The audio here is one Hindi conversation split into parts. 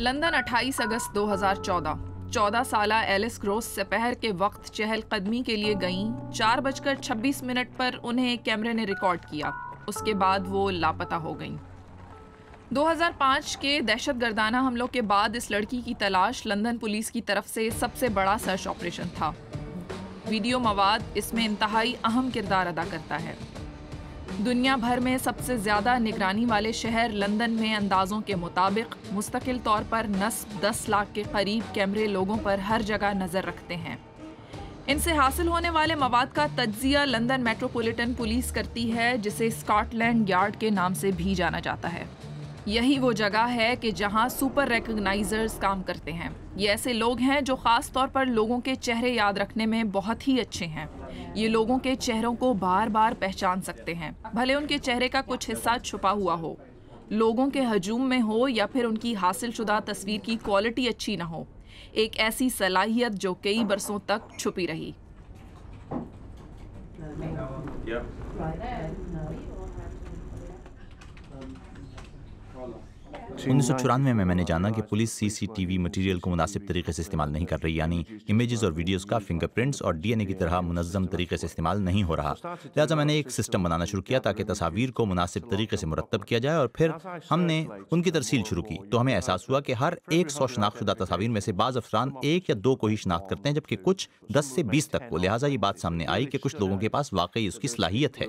लंदन 28 अगस्त 2014। 14 साला एलिस ग्रोस दोपहर के वक्त चहलकदमी के लिए गईं। 4:26 पर उन्हें कैमरे ने रिकॉर्ड किया। उसके बाद वो लापता हो गईं। 2005 के दहशतगर्दाना हमलों के बाद इस लड़की की तलाश लंदन पुलिस की तरफ से सबसे बड़ा सर्च ऑपरेशन था। वीडियो मवाद इसमें इंतहाई अहम किरदार अदा करता है। दुनिया भर में सबसे ज़्यादा निगरानी वाले शहर लंदन में अंदाज़ों के मुताबिक मुस्तकिल तौर पर नस्ब 10 लाख के करीब कैमरे लोगों पर हर जगह नज़र रखते हैं। इनसे हासिल होने वाले मवाद का तज्जिया लंदन मेट्रोपॉलिटन पुलिस करती है, जिसे स्कॉटलैंड यार्ड के नाम से भी जाना जाता है। यही वो जगह है कि जहां सुपर रिकॉग्नाइजर्स काम करते हैं। ये ऐसे लोग हैं जो ख़ास तौर पर लोगों के चेहरे याद रखने में बहुत ही अच्छे हैं। ये लोगों के चेहरों को बार बार पहचान सकते हैं, भले उनके चेहरे का कुछ हिस्सा छुपा हुआ हो, लोगों के हजूम में हो या फिर उनकी हासिल शुदा तस्वीर की क्वालिटी अच्छी ना हो। एक ऐसी सलाहियत जो कई बरसों तक छुपी रही। 1994 में मैंने जाना कि पुलिस सीसीटीवी मटेरियल को मुनासिब तरीके से इस्तेमाल नहीं कर रही, यानी इमेजेस और वीडियोस का फिंगरप्रिंट्स और डीएनए की तरह मुनज़्ज़म तरीके से इस्तेमाल नहीं हो रहा। लिहाजा मैंने एक सिस्टम बनाना शुरू किया ताकि तस्वीर को मुनासिब तरीके से मुरतब किया जाए, और फिर हमने उनकी तरसील शुरू की। तो हमें एहसास हुआ कि हर 100 शनाख्तशुदा तस्वीर में से बाज़ अफरान 1 या 2 को ही शनाख्त करते हैं, जबकि कुछ 10 से 20 तक को। लिहाजा ये बात सामने आई कि कुछ लोगों के पास वाकई उसकी सलाहियत है।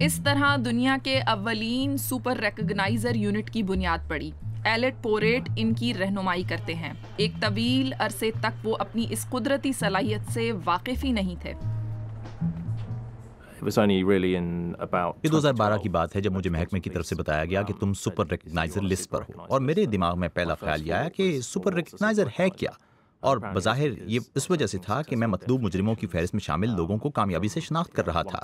इस तरह दुनिया के अव्वलीन सुपर रिकॉग्नाइजर यूनिट की बुनियाद पड़ी। एलेट पोरेट इनकी रहनुमाई करते हैं। एक तवील अरसे तक वो अपनी इस कुदरती सलाहियत से वाकिफ ही नहीं थे। ये 2012 की बात है जब मुझे महकमे की तरफ से बताया गया कि तुम सुपर रिकॉग्नाइजर लिस्ट पर हो, और मेरे दिमाग में पहला ख्याल यह आया कि सुपर रिकॉग्नाइजर है क्या। और बज़ाहिर ये इस वजह से था कि मैं मतलूब मुजरिमों की फहरिस्त में शामिल लोगों को कामयाबी से शनाख्त कर रहा था।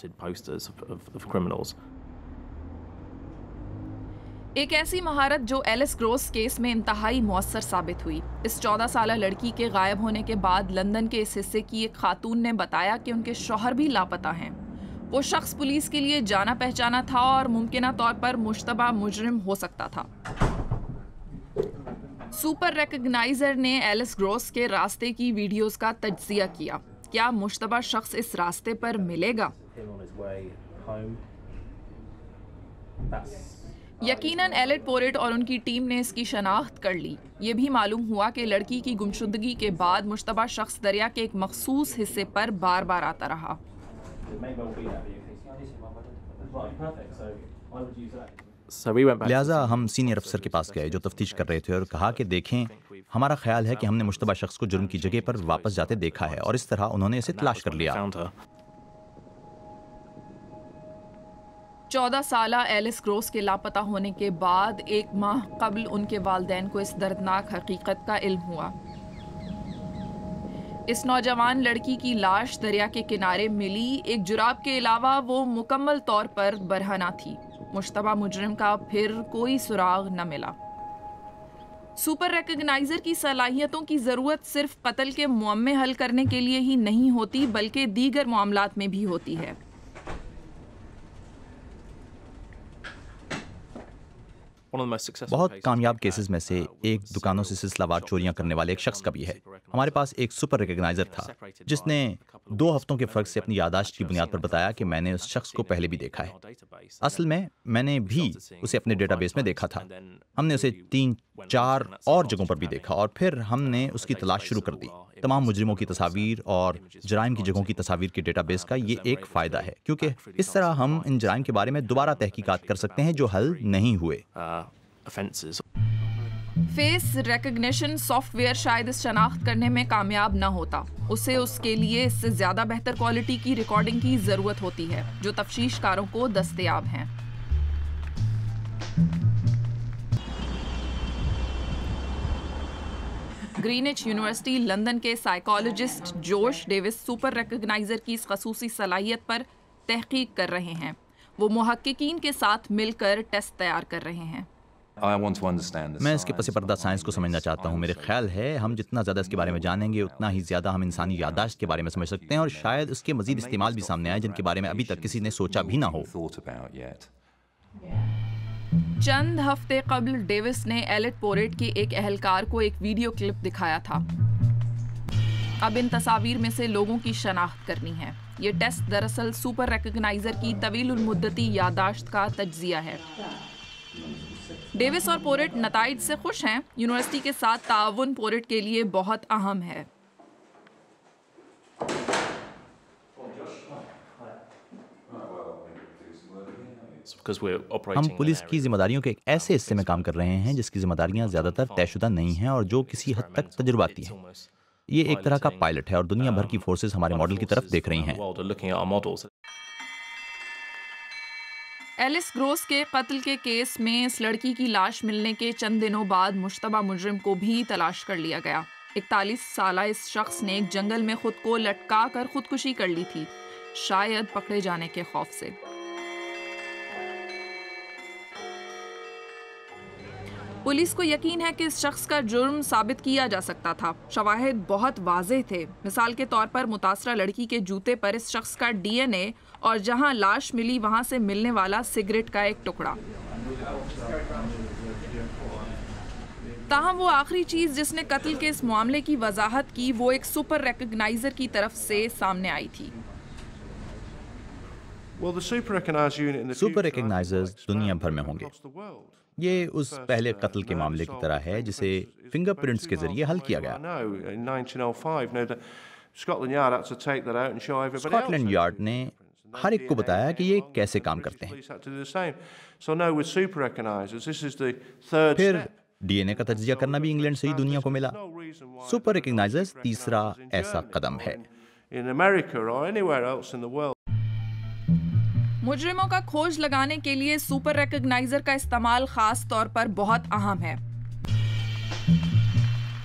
एक ऐसी महारत जो एलिस ग्रोस केस में इंतहाई मुअस्सर साबित हुई। इस 14 साला लड़की के गायब होने के बाद लंदन के इस हिस्से की एक खातून ने बताया कि उनके शौहर भी लापता हैं। वो शख्स पुलिस के लिए जाना पहचाना था और मुमकिना तौर पर मुश्तबा मुजरिम हो सकता था। सुपर रिकॉग्नाइजर ने एलिस ग्रोस के रास्ते की वीडियोस का तज्जिया किया। क्या मुश्तबा शख्स इस रास्ते पर मिलेगा? यकीनन एलेट पोरेट और उनकी टीम ने इसकी शनाख्त कर ली। ये भी मालूम हुआ कि लड़की की गुमशुदगी के बाद मुश्तबा शख्स दरिया के एक मखसूस हिस्से पर बार बार आता रहा। लिहाजा हम सीनियर अफसर के पास गए जो तफ्तीश कर रहे थे, और कहा कि देखें, हमारा ख्याल है कि हमने मुश्तबा शख्स को जुर्म की जगह पर वापस जाते देखा है, और इस तरह उन्होंने इसे तलाश कर लिया। 14 साला एलिस ग्रोस के लापता होने के बाद 1 माह कबल उनके वालिदैन को इस दर्दनाक हकीकत का इल्म हुआ। इस नौजवान लड़की की लाश दरिया के किनारे मिली। एक जुराब के अलावा वो मुकम्मल तौर पर बरहना थी। मुश्तबा मुजरिम का फिर कोई सुराग न मिला। सुपर रिकॉग्नाइजर की सलाहियतों की ज़रूरत सिर्फ कत्ल के मुअम्मे हल करने के लिए ही नहीं होती, बल्कि दीगर मामलात में भी होती है। बहुत कामयाब केसेस में से एक दुकानों से सिलसिलावार चोरियां करने वाले एक शख्स का भी है। हमारे पास एक सुपर रिकॉग्नाइजर था जिसने 2 हफ्तों के फर्क से अपनी यादाश्त की बुनियाद पर बताया कि मैंने उस शख्स को पहले भी देखा है। असल में मैंने भी उसे अपने डेटाबेस में देखा था। हमने उसे 3-4 और जगहों पर भी देखा, और फिर हमने उसकी तलाश शुरू कर दी। तमाम मुजरिमों की तस्वीर और जराइम की जगहों की तस्वीर के डेटाबेस का ये एक फ़ायदा है, क्योंकि इस तरह हम इन जराइम के बारे में दोबारा तहकीकात कर सकते हैं जो हल नहीं हुए। फेस रिकॉग्निशन सॉफ्टवेयर शायद इस शनाख्त करने में कामयाब ना होता। उसे उसके लिए इससे ज़्यादा बेहतर क्वालिटी की रिकॉर्डिंग की ज़रूरत होती है जो तफ्तीशकारों को दस्तयाब हैं। ग्रीनिच यूनिवर्सिटी लंदन के साइकोलॉजिस्ट जोश डेविस सुपर रिकॉग्नाइजर की इस खसूसी सलाहियत पर तहकीक कर रहे हैं। वो मुहक्किकीन के साथ मिलकर टेस्ट तैयार कर रहे हैं। मैं इसके पसे पर्दा साइंस को समझना चाहता हूँ। मेरे ख्याल है हम जितना ज़्यादा इसके बारे में जानेंगे उतना ही ज़्यादा हम इंसानी यादाश्त के बारे में समझ सकते हैं, और शायद उसके मज़ीद इस्तेमाल भी सामने आए जिनके बारे में अभी तक किसी ने सोचा भी ना हो। चंद हफ्ते कबल डेविस ने एलेट पोरेट के एक एहलकार को एक वीडियो क्लिप दिखाया था। अब इन तस्वीर में से लोगों की शनाख्त करनी है। ये टेस्ट दरअसल सुपर रिकॉग्नाइजर की तवील मुद्दती यादाश्त का तज्जिया है। डेविस और पोरेट नताइज से खुश हैं। यूनिवर्सिटी के साथ ताउन पोरेट के लिए बहुत अहम है। हम पुलिस की जिम्मेदारियों के एक ऐसे हिस्से में काम कर रहे हैं जिसकी जिम्मेदारियां ज्यादातर तयशुदा नहीं हैं और जो किसी हद तक तजुर्बाती हैं। ये एक तरह का पायलट है और दुनिया भर की फोर्सेस हमारे मॉडल की तरफ देख रही हैं। एलिस ग्रोस के कत्ल के केस में इस लड़की की लाश मिलने के चंद दिनों बाद मुश्तबा मुजरिम को भी तलाश कर लिया गया। 41 साला इस शख्स ने एक जंगल में खुद को लटका कर खुदकुशी कर ली थी, शायद पकड़े जाने के खौफ से। पुलिस को यकीन है कि इस शख्स का जुर्म साबित किया जा सकता था। शवाहिद बहुत वाज़ेह थे। मिसाल के तौर पर मुतासरा लड़की के जूते पर इस शख्स का डीएनए और जहां लाश मिली वहां से मिलने वाला सिगरेट का एक टुकड़ा। ताहम वो आखिरी चीज जिसने कत्ल के इस मामले की वजाहत की वो एक सुपर रिकॉग्नाइजर की तरफ से सामने आई थी। सुपर रिकॉग्नाइजर्स दुनिया भर में होंगे। ये उस पहले कत्ल के मामले की तरह है जिसे फिंगरप्रिंट्स के जरिए हल किया गया। स्कॉटलैंड यार्ड ने हर एक को बताया कि ये कैसे काम करते हैं। फिर डीएनए का तज्जिया करना भी इंग्लैंड से ही दुनिया को मिला। सुपर रिकॉग्नाइजर्स तीसरा ऐसा कदम है। मुजरिमों का खोज लगाने के लिए सुपर रिकॉग्नाइजर का इस्तेमाल खास तौर पर बहुत अहम है।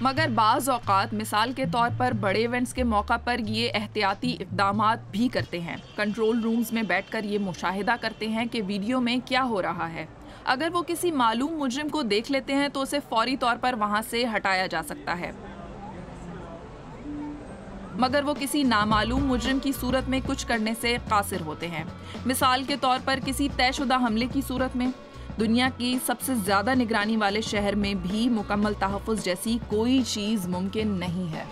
मगर बाज़ औक़ात मिसाल के तौर पर बड़े इवेंट्स के मौका पर ये एहतियाती इक़दामात भी करते हैं। कंट्रोल रूम्स में बैठकर ये मुशाहिदा करते हैं कि वीडियो में क्या हो रहा है। अगर वो किसी मालूम मुजरिम को देख लेते हैं तो उसे फौरी तौर पर वहाँ से हटाया जा सकता है। मगर वो किसी नामालूम मुजरिम की सूरत में कुछ करने से कासिर होते हैं। मिसाल के तौर पर किसी तयशुदा हमले की सूरत में। दुनिया की सबसे ज़्यादा निगरानी वाले शहर में भी मुकम्मल तहफ़्फ़ुज़ जैसी कोई चीज़ मुमकिन नहीं है।